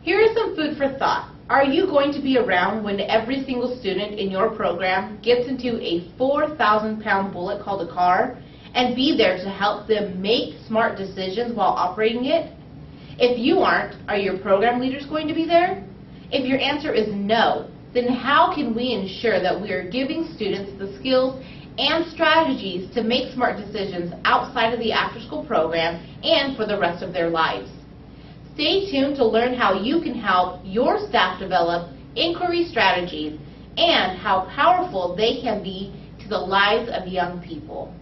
Here is some food for thought. Are you going to be around when every single student in your program gets into a 4,000-pound bullet called a car and be there to help them make smart decisions while operating it? If you aren't, are your program leaders going to be there? If your answer is no, then how can we ensure that we are giving students the skills and strategies to make smart decisions outside of the after-school program and for the rest of their lives? Stay tuned to learn how you can help your staff develop inquiry strategies and how powerful they can be to the lives of young people.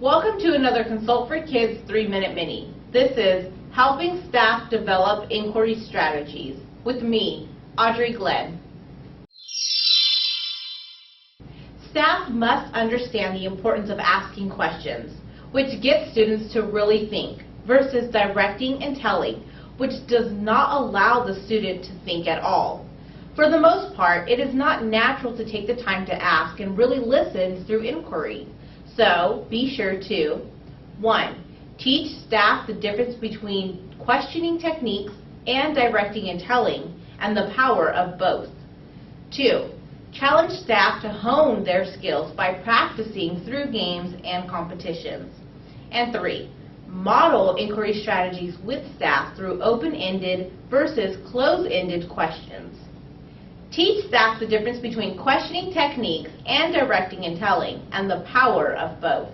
Welcome to another Consult for Kids 3-Minute Mini. This is Helping Staff Develop Inquiry Strategies with me, Audrey Glenn. Staff must understand the importance of asking questions, which gets students to really think, versus directing and telling, which does not allow the student to think at all. For the most part, it is not natural to take the time to ask and really listen through inquiry. So, be sure to 1. Teach staff the difference between questioning techniques and directing and telling, and the power of both. 2. Challenge staff to hone their skills by practicing through games and competitions. And 3. Model inquiry strategies with staff through open-ended versus closed-ended questions. Teach staff the difference between questioning techniques and directing and telling, and the power of both.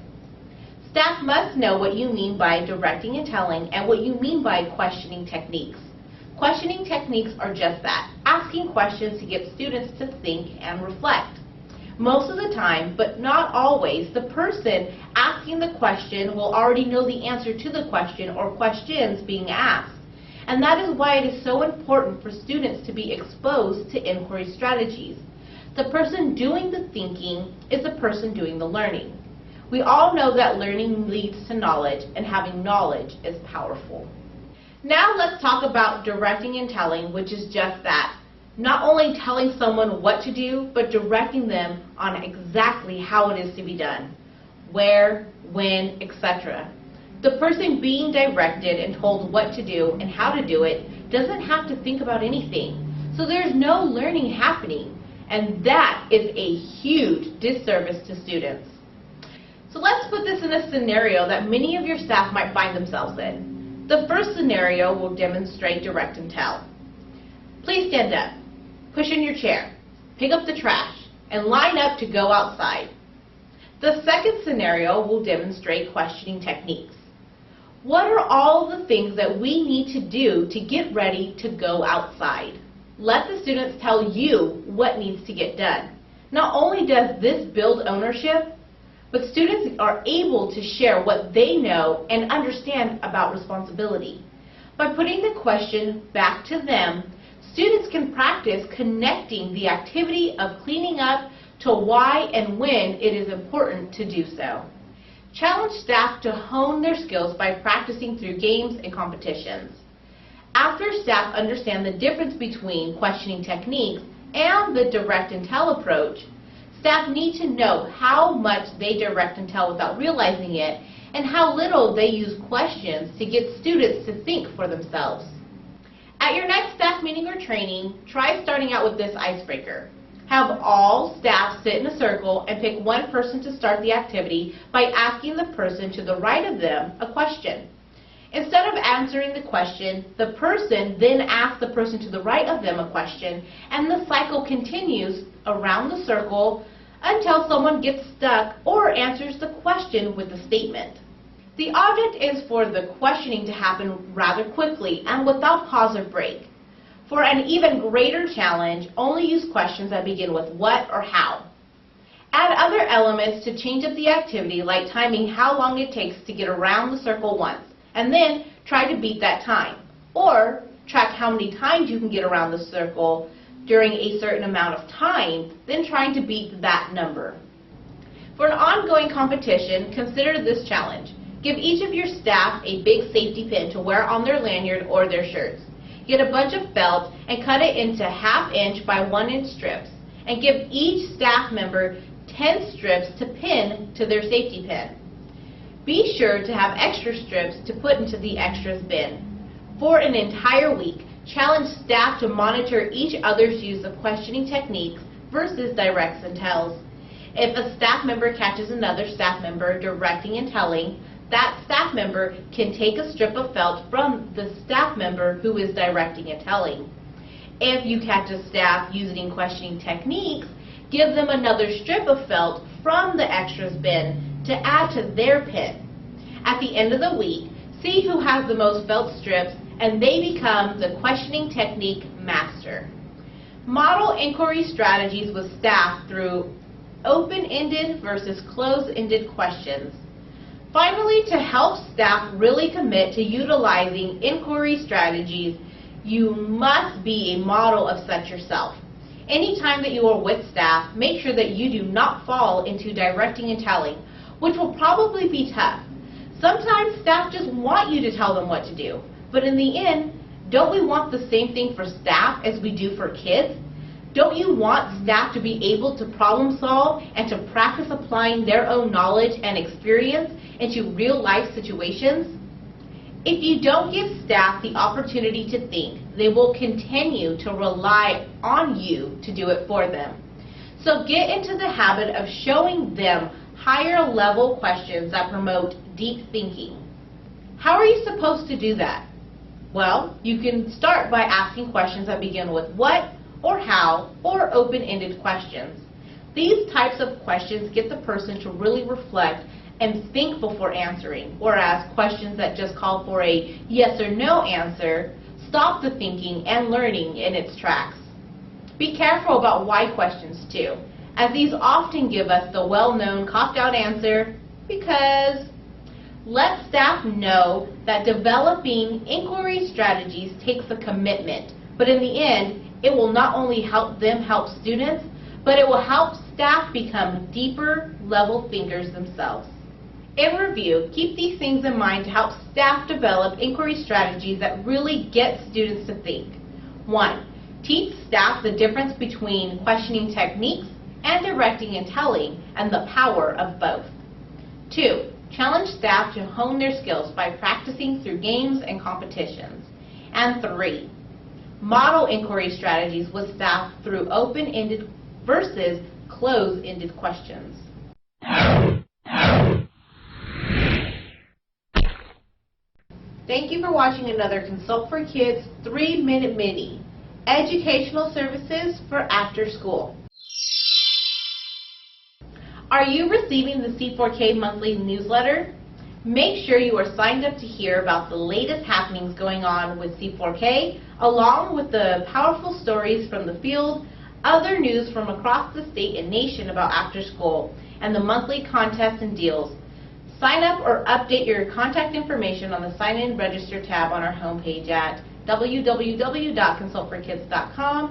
Staff must know what you mean by directing and telling and what you mean by questioning techniques. Questioning techniques are just that, asking questions to get students to think and reflect. Most of the time, but not always, the person asking the question will already know the answer to the question or questions being asked. And that is why it is so important for students to be exposed to inquiry strategies. The person doing the thinking is the person doing the learning. We all know that learning leads to knowledge, and having knowledge is powerful. Now let's talk about directing and telling, which is just that. Not only telling someone what to do, but directing them on exactly how it is to be done. Where, when, etc. The person being directed and told what to do and how to do it doesn't have to think about anything. So there's no learning happening, and that is a huge disservice to students. So let's put this in a scenario that many of your staff might find themselves in. The first scenario will demonstrate direct and tell. Please stand up, push in your chair, pick up the trash, and line up to go outside. The second scenario will demonstrate questioning techniques. What are all the things that we need to do to get ready to go outside? Let the students tell you what needs to get done. Not only does this build ownership, but students are able to share what they know and understand about responsibility. By putting the question back to them, students can practice connecting the activity of cleaning up to why and when it is important to do so. Challenge staff to hone their skills by practicing through games and competitions. After staff understand the difference between questioning techniques and the direct and tell approach, staff need to know how much they direct and tell without realizing it, and how little they use questions to get students to think for themselves. At your next staff meeting or training, try starting out with this icebreaker. Have all staff sit in a circle and pick one person to start the activity by asking the person to the right of them a question. Instead of answering the question, the person then asks the person to the right of them a question, and the cycle continues around the circle until someone gets stuck or answers the question with a statement. The object is for the questioning to happen rather quickly and without pause or break. For an even greater challenge, only use questions that begin with what or how. Add other elements to change up the activity, like timing how long it takes to get around the circle once, and then try to beat that time. Or track how many times you can get around the circle during a certain amount of time, then trying to beat that number. For an ongoing competition, consider this challenge. Give each of your staff a big safety pin to wear on their lanyard or their shirts. Get a bunch of felt and cut it into 1/2 inch by 1 inch strips, and give each staff member 10 strips to pin to their safety pin. Be sure to have extra strips to put into the extras bin. For an entire week, challenge staff to monitor each other's use of questioning techniques versus directs and tells. If a staff member catches another staff member directing and telling, that staff member can take a strip of felt from the staff member who is directing and telling. If you catch a staff using questioning techniques, give them another strip of felt from the extras bin to add to their pin. At the end of the week, see who has the most felt strips and they become the questioning technique master. Model inquiry strategies with staff through open-ended versus closed-ended questions. Finally, to help staff really commit to utilizing inquiry strategies, you must be a model of such yourself. Anytime that you are with staff, make sure that you do not fall into directing and telling, which will probably be tough. Sometimes staff just want you to tell them what to do, but in the end, don't we want the same thing for staff as we do for kids? Don't you want staff to be able to problem solve and to practice applying their own knowledge and experience into real life situations? If you don't give staff the opportunity to think, they will continue to rely on you to do it for them. So get into the habit of showing them higher level questions that promote deep thinking. How are you supposed to do that? Well, you can start by asking questions that begin with what or how or open-ended questions. These types of questions get the person to really reflect and think before answering, whereas questions that just call for a yes or no answer stop the thinking and learning in its tracks. Be careful about why questions too, as these often give us the well-known copped-out answer, because. Let staff know that developing inquiry strategies takes a commitment, but in the end, it will not only help them help students, but it will help staff become deeper level thinkers themselves. In review, keep these things in mind to help staff develop inquiry strategies that really get students to think. 1. Teach staff the difference between questioning techniques and directing and telling, and the power of both. 2. Challenge staff to hone their skills by practicing through games and competitions. And 3. Model inquiry strategies with staff through open-ended versus closed-ended questions. Thank you for watching another Consult for Kids 3-Minute Mini, Educational Services for After School. Are you receiving the C4K monthly newsletter? Make sure you are signed up to hear about the latest happenings going on with C4K, along with the powerful stories from the field, other news from across the state and nation about after school, and the monthly contests and deals. Sign up or update your contact information on the Sign In Register tab on our homepage at www.consultforkids.com.